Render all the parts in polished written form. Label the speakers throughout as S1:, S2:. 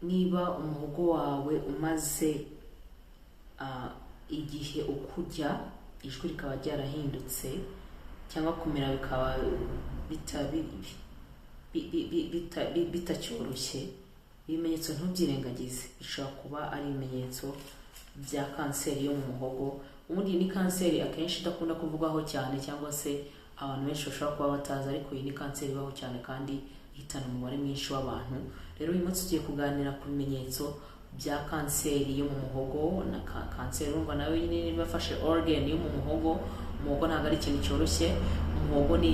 S1: niba umuhogo wawe umaze igihe ukujya ijwi rikaba ryarahindutse cyangwa kumera bikaba bitacyoroshye, ibimenyetso ntubyirengagize, bishobora kuba ari ibimenyetso bya kanseri yo mu muhogo. Ubundi ni kanseri akenshi idakunda kuvugwaho cyane cyangwa se abantu benshi bashobora kuba batazi, ariko iyi ni kanseri ibaho cyane kandi ihitana umubare mwinshi w'abantu. Rero uyu munsi tugiye kuganira ku bimenyetso bya kanseri yo mu muhogo. Na kanseri urumva nawe nyine niba afashe organ yo mu muhogo. Umuhogo ntabwo ari ikintu cyoroshye, umuhogo ni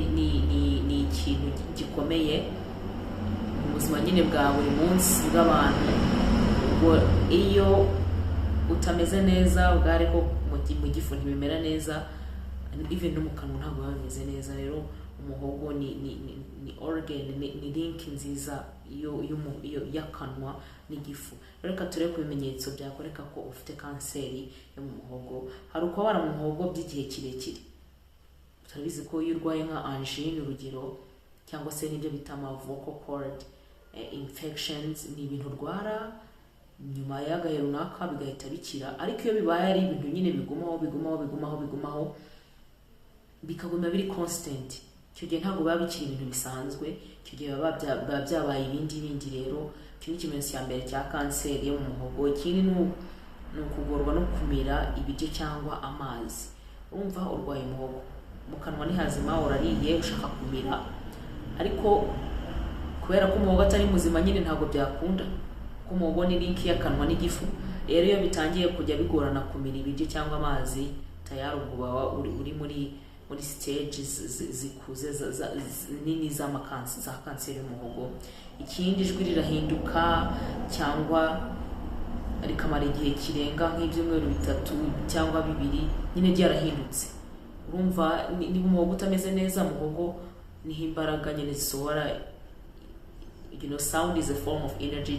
S1: ikintu gikomeye mu buzima nyine bwa buri munsi bw'abantu. Ubwo iyo utameze neza ubwari ko mu gifu ntibimera neza, even no mu kanwa ntabwo biba bimeze neza. Rero umuhogo ni organ, ni link nziza y'akanwa n'igifu. Rero reka turebe ku bimenyetso byakwereka ko ufite kanseri yo mu muhogo. Hari ukubabara mu muhogo by'igihe kirekire. Turabizi ko iyo urwaye nka angine urugero, cyangwa se n'ibyo bita vocal cord infections, ni ibintu urwara nyuma y'agahe runaka bigahita bikira. Ariko iyo bibaye ari ibintu nyine bigumaho bikaguma biri constant, icyo gihe ntabwo biba bikiri ibintu bisanzwe, icyo gihe biba byabaye ibindi. Rero icyo ni ikimenyetso cya mbere cya kanseri yo mu muhogo. Ikindi ni ukugorwa no kumira ibiryo cyangwa amazi. Urumva urwaye umuhogo, mu kanwa ni hazima, urariye ushaka kumira, ariko kubera ko umuhogo atari muzima nyine ntabwo byakunda, ko umuhogo ni link y'akanwa n'igifu. Rero iyo bitangiye kujya bigorana kumira ibiryo cyangwa amazi, tayari ubwo uri muri stages zikuze nini za kanseri y'umuhogo. Ikindi ijwi rirahinduka cyangwa rikamara igihe kirenga nk'ibyumweru 3 cyangwa 2 nyine ryarahindutse. Urumva niba umuhogo utameze neza, umuhogo niho imbaraga nyine zisohora. Sound is a form of energy.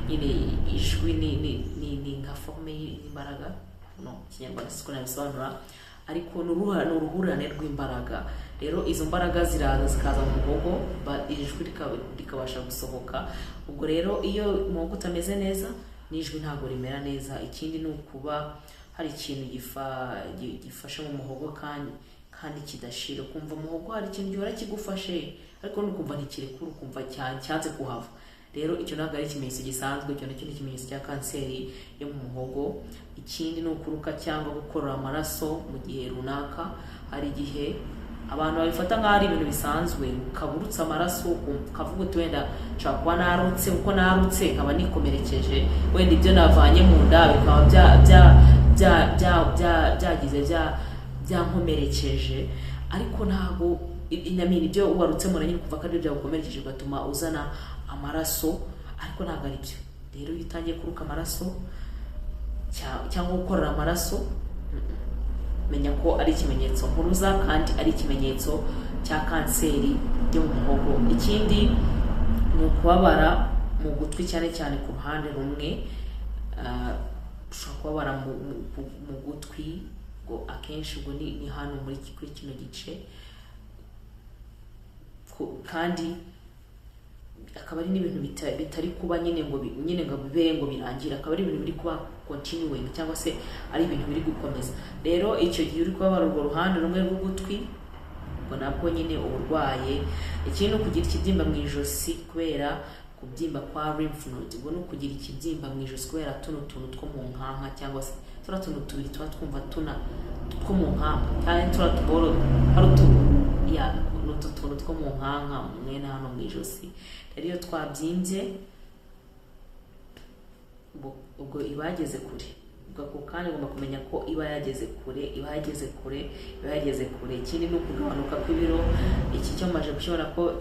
S1: Nyine ijwi ni nka forme y'imbaraga, kinyarwanda siko nabisobanura, ariko ni uruhurirane rw'imbaraga. Rero izo mbaraga ziraza zikaza mu muhogo, ijwi rikabasha gusohoka. Ubwo rero iyo umuhogo utameze neza n'ijwi ntabwo rimera neza. Ikindi ni ukuba hari ikintu gifashe mu muhogo kandi kidashira. Ukumva umuhogo hari ikintu gihora kigufashe, ariko nukumva ntikirekura, ukumva cyanze kuhava. Rero icyo ntabwo ari ikimenyetso gisanzwe, icyo nacyo ni ikimenyetso cya kanseri yo mu muhogo. Ikindi ni ukuruka cyangwa gukorora amaraso mu gihe runaka. Hari igihe abantu babifata nk'aho ari ibintu bisanzwe, ukaburutsa amaraso ukavuga uti wenda nshobora kuba narutse, uko narutse nkaba nikomerekeje, wenda ibyo navanye mu nda bikaba byankomerekeje, ariko ntabwo inyamini ibyo warutse mu nyine kuva kandi byagukomerekeje ugatuma uzana amaraso, ariko ntabwo ari byo. Rero iyo utangiye kuruka amaraso cyangwa gukorora amaraso, menya ko ari ikimenyetso mpuruza kandi ari ikimenyetso cya kanseri yo mu muhogo. Ikindi ni ukubabara mu gutwi, cyane cyane ku ruhande rumwe. Ushobora kubabara mu gutwi, ngo akenshi ubwo ni hano kuri kino gice, kandi akaba ari n'ibintu bitari kuba nyine ngo bibe ngo birangira, akaba ari ibintu biri kuba continuing cyangwa se ari ibintu biri gukomeza. Rero icyo gihe uri kubabara urwo ruhande rumwe rw'ugutwi, ubwo nabwo nyine uburwaye. Ikindi ni ukugira ikibyimba mu ijosi kubera kubyimba kwa lymph node. Ubwo ni ukugira ikibyimba mu ijosi kubera tuno tuntu two mu nkanka, cyangwa se turiya tuntu tubiri tuba twumva two mu nkanka, cyane turiya tuboro hari utu tuntu two mu nkanka mwene hano mu ijosi. Rero iyo twabyimbye ubwo iba yageze kure. Ubwo kandi ugomba kumenya ko iba yageze kure. Ikindi ni ukugabanuka kw'ibiro. Iki cyo maje gushobora ko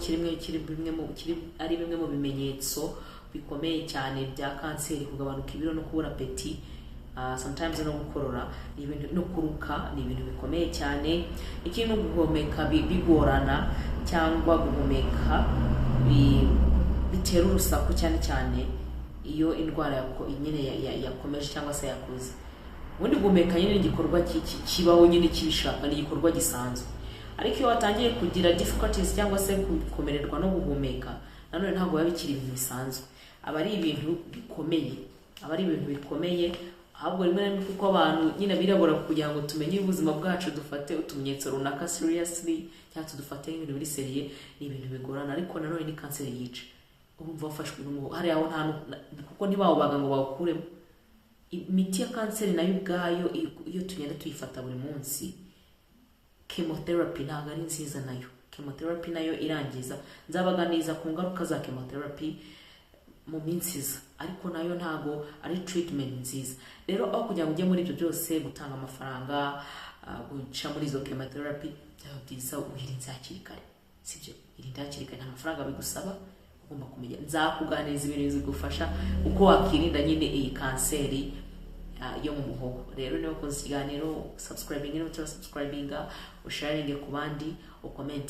S1: ari bimwe mu bimenyetso bikomeye cyane bya kanseri, kugabanuka ibiro no kubura apeti, sometimes no gukorora, no kuruka, ni ibintu bikomeye cyane. Ikindi ni guhumeka bigorana cyangwa guhumeka bitera urusaku, cyane cyane iyo indwara nyine yakomeje cyangwa se yakuze. Ubundi guhumeka nyine igikorwa kibaho nyine kibishaka, ni igikorwa gisanzwe. Ariko iyo watangiye kugira difficulties cyangwa se gukomererwa no guhumeka, nanone ntabwo biba bikiri ibintu bisanzwe. aba ari ibintu bikomeye ahubwo rimwe na rimwe kuko abantu nyine birabura kugira ngo tumenye ubuzima bwacu dufate utumenyetso runaka seriously cyangwa tudufate ibintu biri seriye ni ibintu bigorana ariko nanone ni kanseri yica urumva wafashwe n'umuhogo hari aho nta kuko ntibawubaga ngo bawukuremo imiti ya kanseri nayo ubwayo iyo tugenda tuyifata buri munsi chemotherapy ntabwo ari nziza nayo chemotherapy nayo irangiza nzabaganiza ku ngaruka za chemotherapy mu minsi iza ariko nayo ntago ari treatment nziza rero aho kugira ngo ujye muri ibyo byose gutanga amafaranga guca muri izo chemotherapy byaba byiza uhirinze hakiri kare sibyo irinda hakiri kare nta mafaranga bigusaba ugomba kumenya nzakuganiriza ibintu bizigufasha uko wakirinda nyine iyi kanseri yo mu muhogo rero niba ukoze ikiganiro subscribing niba utarasubscribinga usharinge ku bandi ucomment